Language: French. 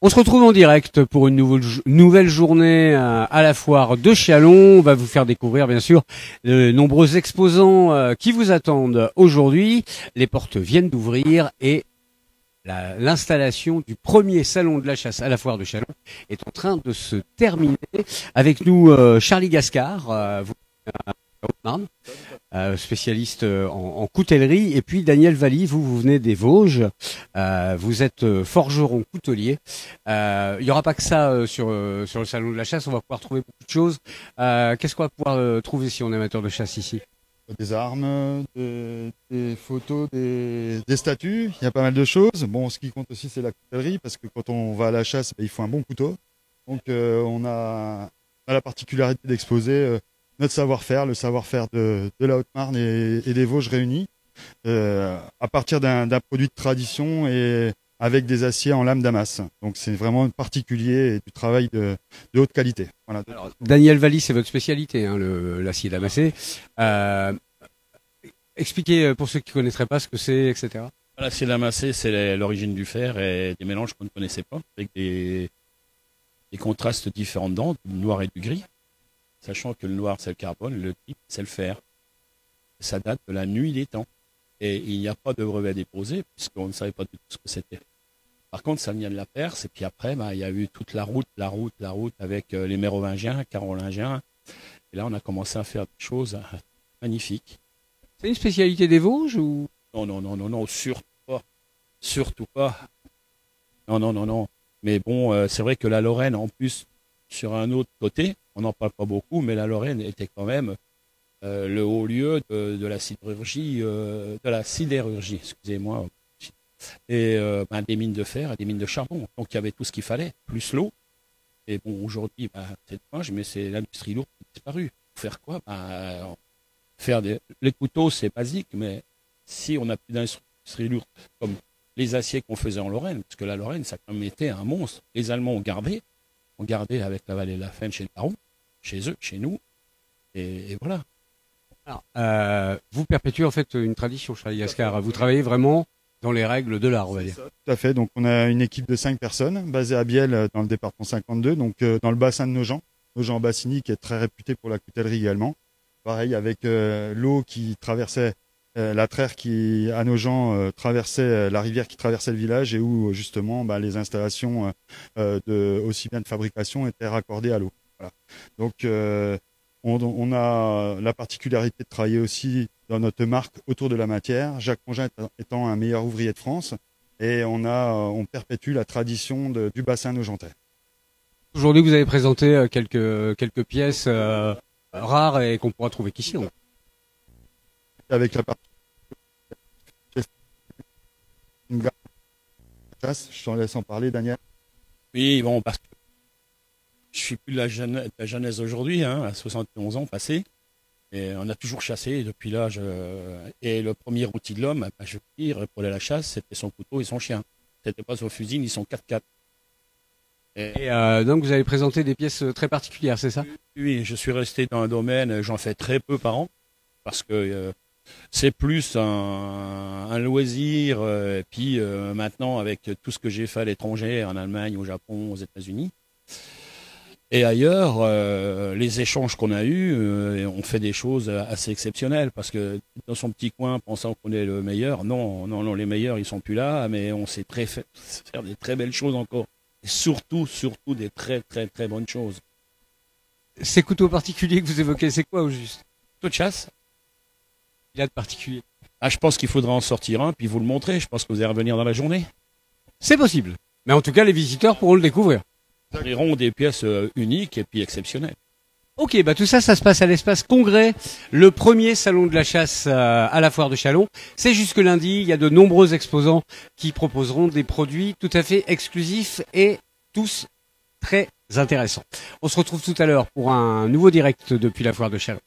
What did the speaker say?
On se retrouve en direct pour une nouvelle journée à la foire de Châlons. On va vous faire découvrir bien sûr de nombreux exposants qui vous attendent aujourd'hui. Les portes viennent d'ouvrir et l'installation du premier salon de la chasse à la foire de Châlons est en train de se terminer. Avec nous Charlie Gascard, Haute-Marne, spécialiste en coutellerie, et puis Daniel Valli, vous venez des Vosges, vous êtes forgeron coutelier. Il n'y aura pas que ça sur le salon de la chasse, on va pouvoir trouver beaucoup de choses. Qu'est-ce qu'on va pouvoir trouver si on est amateur de chasse ici? Des armes, des photos, des statues, il y a pas mal de choses. Bon, ce qui compte aussi, c'est la coutellerie, parce que quand on va à la chasse, il faut un bon couteau. Donc on a la particularité d'exposer notre savoir-faire, le savoir-faire de la Haute-Marne et des Vosges réunis, à partir d'un produit de tradition et avec des aciers en lame Damas. Donc c'est vraiment particulier et du travail de haute qualité. Voilà. Alors, Daniel Valli, c'est votre spécialité, hein, l'acier damassé. Expliquez pour ceux qui ne connaîtraient pas ce que c'est, etc. L'acier damassé, c'est l'origine du fer et des mélanges qu'on ne connaissait pas, avec des contrastes différents dedans, du noir et du gris. Sachant que le noir c'est le carbone, le gris c'est le fer. Ça date de la nuit des temps. Et il n'y a pas de brevet déposé, puisqu'on ne savait pas du tout ce que c'était. Par contre, ça vient de la Perse, et puis après, il y a eu toute la route avec les Mérovingiens, Carolingiens. Et là, on a commencé à faire des choses magnifiques. C'est une spécialité des Vosges ou? Non, surtout pas. Surtout pas. Non. Mais bon, c'est vrai que la Lorraine, en plus, sur un autre côté, on n'en parle pas beaucoup, mais la Lorraine était quand même le haut lieu de la sidérurgie, excusez-moi, et des mines de fer et des mines de charbon. Donc il y avait tout ce qu'il fallait, plus l'eau. Et bon, aujourd'hui, c'est dommage, mais c'est l'industrie lourde qui a disparu. Faire quoi? Les couteaux, c'est basique, mais si on n'a plus d'industrie lourde comme les aciers qu'on faisait en Lorraine, parce que la Lorraine, ça a quand même été un monstre. Les Allemands ont gardé avec la vallée de la Faine chez le baron, chez eux, chez nous, et voilà. Alors, vous perpétuez en fait une tradition, Charlie Gascard. Vous travaillez vraiment dans les règles de l'art, on va dire. Tout à fait. Donc, on a une équipe de 5 personnes basée à Biel, dans le département 52, donc dans le bassin de Nogent-Bassigny, qui est très réputé pour la coutellerie également. Pareil, avec l'eau qui traversait la Trère qui, à Nogent, traversait la rivière qui traversait le village et où justement les installations aussi bien de fabrication étaient raccordées à l'eau. Voilà. Donc, on a la particularité de travailler aussi dans notre marque autour de la matière, Jacques Mongin étant un meilleur ouvrier de France, et on perpétue la tradition du bassin nogentais. Aujourd'hui, vous avez présenté quelques pièces rares et qu'on pourra trouver qu'ici. Avec la partie je t'en laisse en parler, Daniel. Oui, bon, parce que je suis plus de la jeunesse aujourd'hui, à 71 ans passés. Et on a toujours chassé depuis l'âge. Et le premier outil de l'homme, je veux dire, pour aller à la chasse, c'était son couteau et son chien. C'était pas son fusil ni son 4x4. Et donc vous avez présenté des pièces très particulières, c'est ça? Oui, je suis resté dans un domaine, j'en fais très peu par an, parce que c'est plus un loisir. Et puis maintenant, avec tout ce que j'ai fait à l'étranger, en Allemagne, au Japon, aux États-Unis, et ailleurs, les échanges qu'on a eus, on fait des choses assez exceptionnelles, parce que dans son petit coin, pensant qu'on est le meilleur, non, les meilleurs, ils sont plus là, mais on sait faire des très belles choses encore. Et surtout des très, très, très bonnes choses. Ces couteaux particuliers que vous évoquez, c'est quoi au juste? Couteau de chasse. Il y a de particulier. Je pense qu'il faudra en sortir un, puis vous le montrer. Je pense que vous allez revenir dans la journée. C'est possible. Mais en tout cas, les visiteurs pourront le découvrir. Nous verrons des pièces uniques et puis exceptionnelles. Ok, tout ça, ça se passe à l'espace Congrès, le premier salon de la chasse à la foire de Châlons. C'est jusque lundi, il y a de nombreux exposants qui proposeront des produits tout à fait exclusifs et tous très intéressants. On se retrouve tout à l'heure pour un nouveau direct depuis la foire de Châlons.